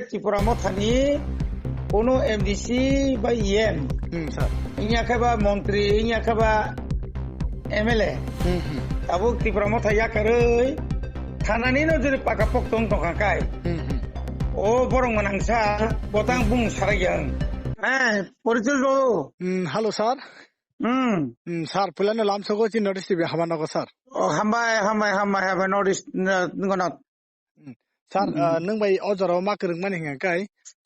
ত্রিপুরা মথানি কোনো এমডিসি বা EM sir ইনিয়াখাবা মন্ত্রী ইনিয়াখাবা এমএলএ tabuk ত্রিপুরা মথা ইয়াকারৈ থানানি নজরে পাকা পক্তং তংখাকাই ও বরং মানাংসা বতাং বুং সারাইয়াং হ্যাঁ পরিচয় দো হ্যালো স্যার স্যার পুলানো লামসগো চি নটিস টিভি হামানগো স্যার ও হামবাই হামবাই হামবাই হামবাই নটিস নগনাত স্যার নং বাই অজরাव मा करं माने हिंगाय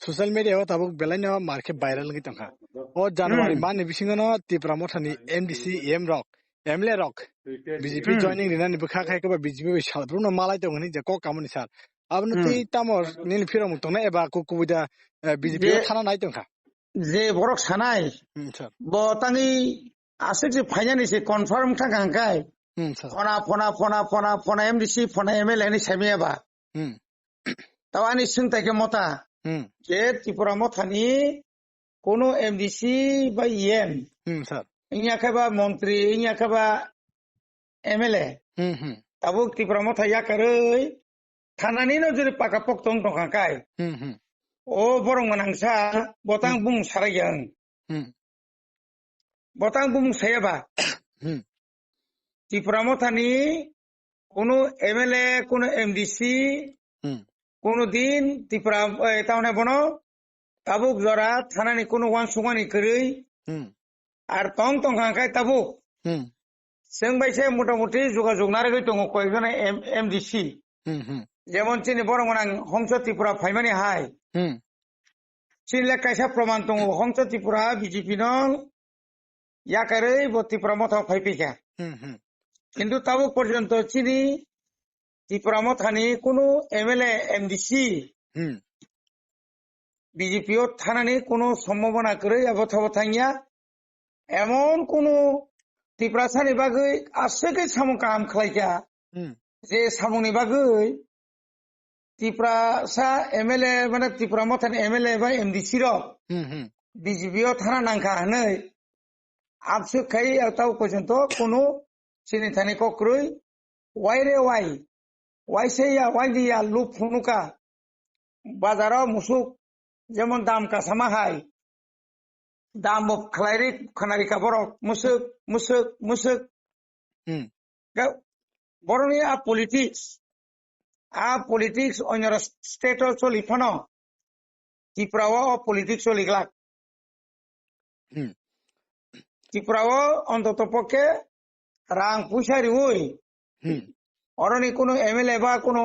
सोशल मीडिया ताबुक बेलायनो मार्के भाइरल गि तंखा ओ जनवरी माने बिसिंगनो त्रिपुरा मथानि एमडीसी एम रक एमएलए रक बीजेपी जॉइनिंग रिनानि बखा खायखो बीजेपी सालब्रुनो मालाय दंगनि जे को कामनि स्যার आबनो ति तामर निल फिरम तंना एबा कुकुबुदा बीजेपी थाना नाय तंखा जे बरक सानाय স্যার बतांगि आसे जे फाइनानि से कन्फार्म थांखांखाय স্যার फना एमडीसी फना एमएलए नि सामियाबा तावानि सोंथायके मता जे त्रिपुरा मथानि कोनो एमडीसी बा इएम স্যার इनियाखाबा मन्त्री इनियाखाबा एमएलए ताबुक त्रिपुरा मथा याकारै थानानि नजरे पाका पक्तं तंखाकाय ओ बरं मानांसा बतां बुं साराइयां बतां बुं सायाबा त्रिपुरा मथानि कोनो एमएलए कोनो एमडीसी কোনো দিন ত্রিপুরা তাহলে বনো তাবুক জরা থানানি কোনো ওয়ান সুগানি করি আর তং তংখায় তাবুক जों বাইসে মোটামুটি যোগাযোগ নারে দङ কয়েকজন এমডিসি যেমন চিনি বড় মানাং হংস ত্রিপুরা ফাইমানি হাই চিনলে কাইসা প্রমাণ দङ হংস ত্রিপুরা বিজেপি নং ইয়াকাरै ত্রিপুরা মথাও ফাইপিকা কিন্তু তাবুক পর্যন্ত চিনি ত্রিপুরা মথানি কোনো এমএলএ এমডিসি বিজেপি থানানি কোনো সম্ভাবনা করে থাইয়া এমন কোন ত্রিপুরা সানি বাগৈ আসেকে সামু কাম খালাইকা যে সামুনি বাগৈ ত্রিপুরা সা এমএলএ মানে ত্রিপুরা মথানি এমএলএ বা এমডিসি র বিজেপি থানা নাংখা হनै আপসে খাই তাও পর্যন্ত কোনো চিনি থানি কক্রই ওয়াইরে ওয়াই দিয়া লুপ ফুনুকা বাজারাव মুসুক যেমন দাম কাসামা হাই দাম খালাইরি খানারিকা বরক মুসুক মুসুক মুসুক বরনি আ পলিটিক্স অন্য স্টেট চলিফানো ত্রিপুরাও পলিটিক্স চলিগলাক ত্রিপুরাও অন্তত পক্ষে রাং পয়সারি ওই অরনি কোনো এমএলএ বা কোনো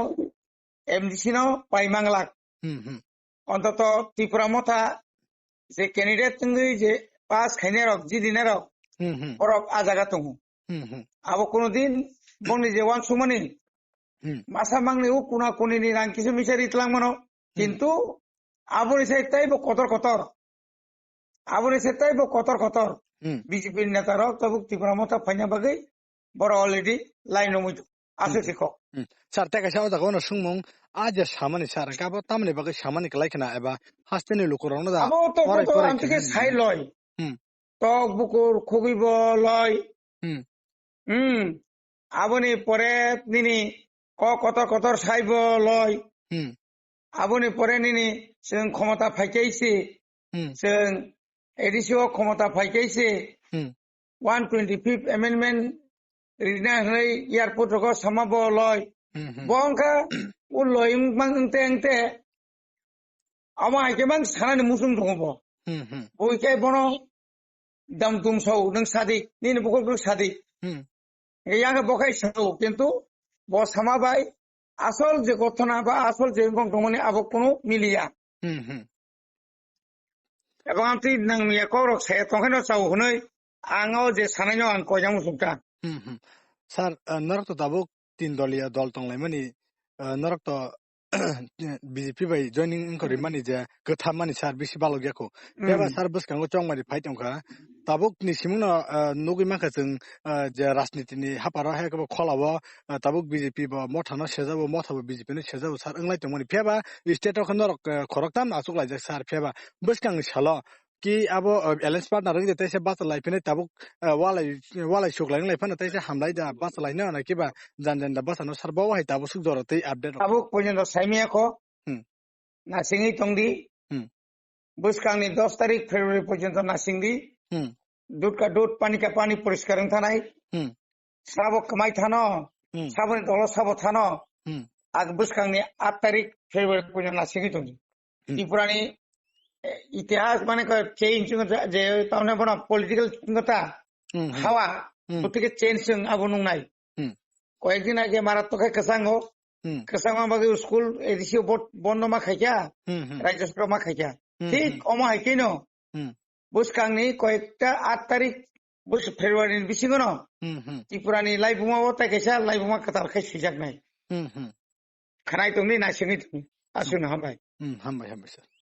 এমডিসি ন পাইমাংলাক অন্তত ত্রিপুরা মথা যে ক্যান্ডিডেট তুমি যে পাস খাইনে রক জি দিনে রক অরক আজাগা দङ আবো কোনদিন বংনি যে ওয়ান সুমানি মাসা মাংনি ও কোনা কোনিনি রাং কিছু মিসারি ইতলাং মানো কিন্তু আবনি সাইতাই বো কতর বিজেপি নেতা রক তবুক ত্রিপুরা মথা ফাইনা বাগৈ বড় অলরেডি লাইন নমুই আছে ঠিক স্যার তে কাইসা ওদা কোন সুংমং আজ সামানি স্যার গাবো তামনে বাগৈ সামানি লাইখনা এবা হাস্তেনি লুকুরানো দা আবো তো আন্তিকে সাই লয় টক বুকুর খুবিব লয় আবনি পরে নিনি কতর সাইব লয় আবনি পরে নিনি जों ক্ষমতা ফাইকাইছে जों এডিসিও ক্ষমতা ফাইকাইছে 125 অ্যামেন্ডমেন্ট রিনা হই এয়ারপোর্ট রক সমাব লয় বংকা ও লয় মাংতে আমাকে মাং সানানি মুসুম দङব বইকে বনো দাম দুমসौ नों সাদিক নিনি বকল সাদিক ইয়াকে বকাই সাও কিন্তু ব সামাবাই আসল যে ঘটনা বা আসল যে গংটমনি আবো কোনো মিলিয়া এবং আমি নং একরক সে তখনও চাও হनै আঙাও যে সানাইনো আং কয়জাং মুসুমটা স্যার নরক তো দাবুক তিন দলীয় দল তংলাই মানি নরক তো বিজেপি বাই জয়নিং করে মানি যে গোথা মানি স্যার বেশি ভালো গেকো বেবা স্যার বসকাঙ্গো চংমারি ফাইতংखा তাবুক नि सिमुना नगै माखा जों जे राजनीतिनि हापारा हायखौ खलाबो ताबुक बिजेपि बा मथाना सेजाबो मथाबो बिजेपि नि सेजाबो सार अंगलाय तंमनि फेबा स्टेट खन खरकताम आसुकलाय सार फेबा बसकां साल कि अब एलायंस पार्टनार गे तैसे बात लाइफने ताबुक वालाय सुकलाय लाइफने तैसे हमलाय दा बात लाइनो ना किबा जानदा बासानो सरबाव हाय ताबुक सुक जरतै अपडेट ताबुक पयन साइमिया को নাসিংই তংদি বুসকাংনি 10 তারিখ ফেব্রুয়ারি পর্যন্ত নাসিংদি দুধ কা দুধ পানি কা পানি পরিষ্কার থানায় সাবক কামাই থানো সাবনি দল সাব থানো আগ বুসকাংনি 8 তারিখ ফেব্রুয়ারি পর্যন্ত নাসিংই তংদি ত্রিপুরানি ইতিহাস মানে চেঞ্জ যে তাহলে বনা পলিটিক্যাল কথা হাওয়া প্রত্যেকে চেঞ্জ আবো নুংনাই কয়েকদিন আগে মারাত্মক কেসাঙ্গ কেসাঙ্গ বাকি স্কুল এদিকে বন্ধ মা খাইকা রাজ্য সরকার মা খাইকা ঠিক অমা হাইকেন বুসকাংনি কয়েকটা 8 তারিখ ফেব্রুয়ারির বিসিগন ত্রিপুরানি লাইবুমাবো তাইকাইসা লাইবুমা কাতাল খাই সিজাক নাই খানাই তুমি নাসিংই তুমি আসুন হামবাই হামবাই হামবাই স্যার